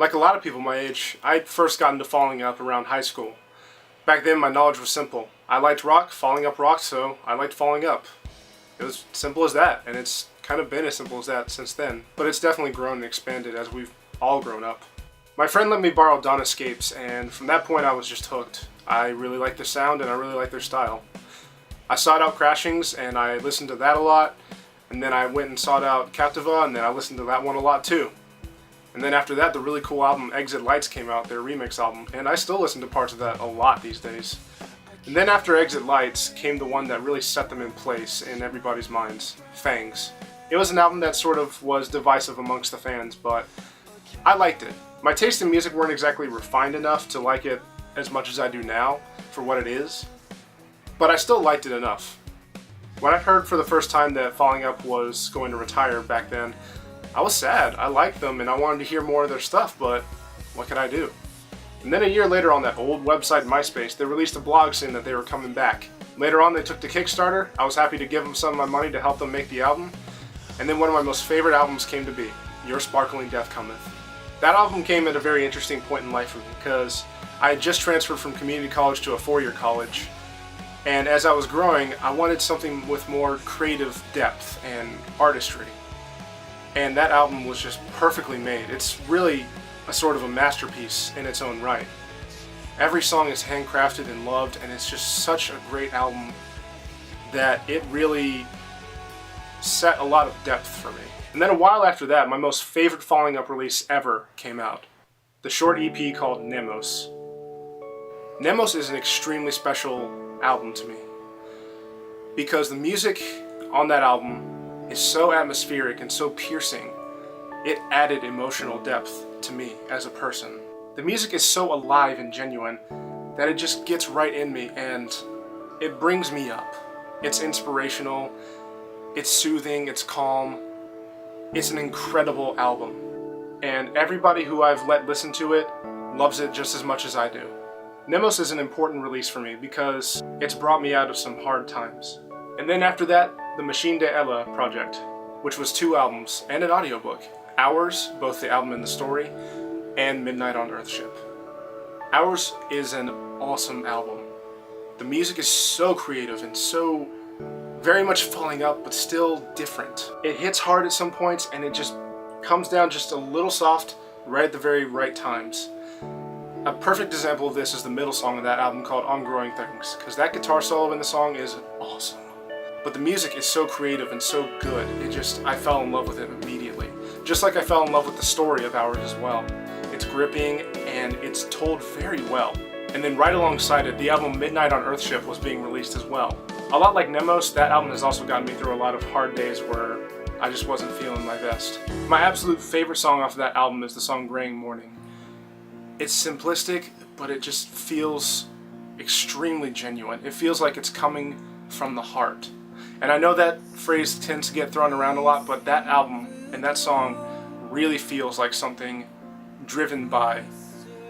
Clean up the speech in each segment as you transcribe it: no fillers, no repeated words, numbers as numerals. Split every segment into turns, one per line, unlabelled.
Like a lot of people my age, I first got into Falling Up around high school. Back then my knowledge was simple. I liked rock, Falling Up rocked, so I liked Falling Up. It was simple as that, and it's kind of been as simple as that since then. But it's definitely grown and expanded as we've all grown up. My friend let me borrow Dawn Escapes, and from that point I was just hooked. I really liked their sound and I really liked their style. I sought out Crashings and I listened to that a lot, and then I went and sought out Captiva, and then I listened to that one a lot too. And then after that, the really cool album Exit Lights came out, their remix album, and I still listen to parts of that a lot these days. And then after Exit Lights came the one that really set them in place in everybody's minds, Fangs. It was an album that sort of was divisive amongst the fans, but I liked it. My taste in music weren't exactly refined enough to like it as much as I do now for what it is, but I still liked it enough. When I heard for the first time that Falling Up was going to retire back then, I was sad. I liked them and I wanted to hear more of their stuff, but what could I do? And then a year later on that old website MySpace, they released a blog saying that they were coming back. Later on they took to Kickstarter. I was happy to give them some of my money to help them make the album. And then one of my most favorite albums came to be, Your Sparkling Death Cometh. That album came at a very interesting point in life for me because I had just transferred from community college to a four-year college. And as I was growing, I wanted something with more creative depth and artistry. And that album was just perfectly made. It's really a sort of a masterpiece in its own right. Every song is handcrafted and loved, and it's just such a great album that it really set a lot of depth for me. And then a while after that, my most favorite Falling Up release ever came out. The short EP called Nemos. Nemos is an extremely special album to me because the music on that album is so atmospheric and so piercing. It added emotional depth to me as a person. The music is so alive and genuine that it just gets right in me and it brings me up. It's inspirational, it's soothing, it's calm. It's an incredible album. And everybody who I've let listen to it loves it just as much as I do. Nemos is an important release for me because it's brought me out of some hard times. And then after that, the Machine de Ella project, which was 2 albums and an audiobook. Hours, both the album and the story, and Midnight on Earthship. Hours is an awesome album. The music is so creative and so very much Falling Up, but still different. It hits hard at some points and it just comes down just a little soft right at the very right times. A perfect example of this is the middle song of that album called On Growing Things, because that guitar solo in the song is awesome. But the music is so creative and so good, I fell in love with it immediately. Just like I fell in love with the story of Hours as well. It's gripping and it's told very well. And then right alongside it, the album Midnight on Earthship was being released as well. A lot like Nemos, that album has also gotten me through a lot of hard days where I just wasn't feeling my best. My absolute favorite song off of that album is the song Graying Morning. It's simplistic, but it just feels extremely genuine. It feels like it's coming from the heart. And I know that phrase tends to get thrown around a lot, but that album and that song really feels like something driven by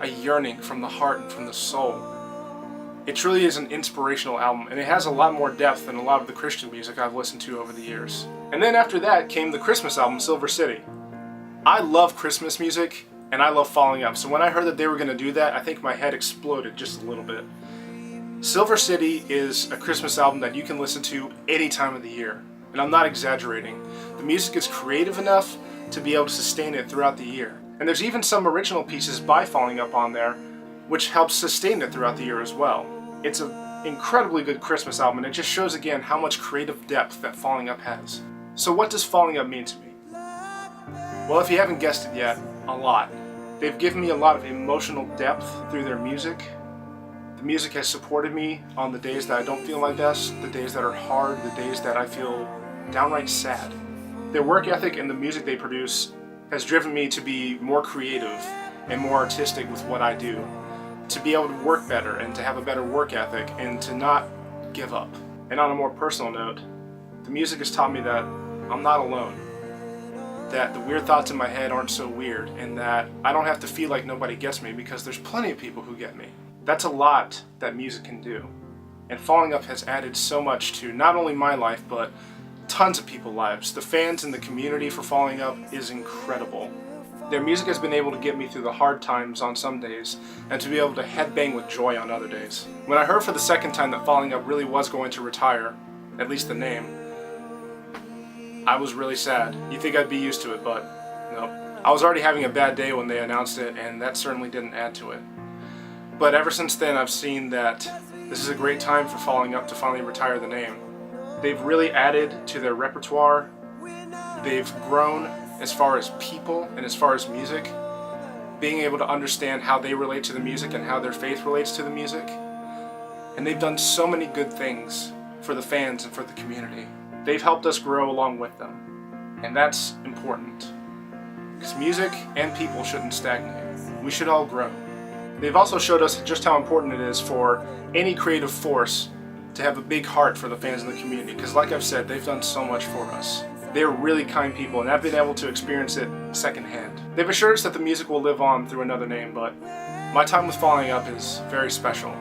a yearning from the heart and from the soul. It truly is an inspirational album, and it has a lot more depth than a lot of the Christian music I've listened to over the years. And then after that came the Christmas album, Silver City. I love Christmas music, and I love Falling Up, so when I heard that they were going to do that, I think my head exploded just a little bit. Silver City is a Christmas album that you can listen to any time of the year, and I'm not exaggerating. The music is creative enough to be able to sustain it throughout the year. And there's even some original pieces by Falling Up on there, which helps sustain it throughout the year as well. It's an incredibly good Christmas album, and it just shows again how much creative depth that Falling Up has. So what does Falling Up mean to me? Well, if you haven't guessed it yet, a lot. They've given me a lot of emotional depth through their music. The music has supported me on the days that I don't feel my best, the days that are hard, the days that I feel downright sad. Their work ethic and the music they produce has driven me to be more creative and more artistic with what I do, to be able to work better and to have a better work ethic and to not give up. And on a more personal note, the music has taught me that I'm not alone, that the weird thoughts in my head aren't so weird, and that I don't have to feel like nobody gets me because there's plenty of people who get me. That's a lot that music can do. And Falling Up has added so much to not only my life, but tons of people's lives. The fans and the community for Falling Up is incredible. Their music has been able to get me through the hard times on some days, and to be able to headbang with joy on other days. When I heard for the second time that Falling Up really was going to retire, at least the name, I was really sad. You'd think I'd be used to it, but no. I was already having a bad day when they announced it, and that certainly didn't add to it. But ever since then, I've seen that this is a great time for Falling Up to finally retire the name. They've really added to their repertoire. They've grown as far as people and as far as music, being able to understand how they relate to the music and how their faith relates to the music. And they've done so many good things for the fans and for the community. They've helped us grow along with them, and that's important. Because music and people shouldn't stagnate. We should all grow. They've also showed us just how important it is for any creative force to have a big heart for the fans and the community, because like I've said, they've done so much for us. They're really kind people, and I've been able to experience it secondhand. They've assured us that the music will live on through another name, but my time with Falling Up is very special.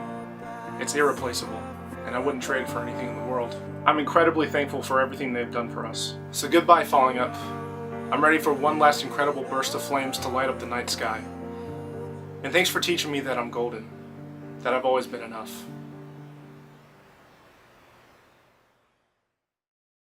It's irreplaceable, and I wouldn't trade it for anything in the world. I'm incredibly thankful for everything they've done for us. So goodbye, Falling Up. I'm ready for one last incredible burst of flames to light up the night sky. And thanks for teaching me that I'm golden, that I've always been enough.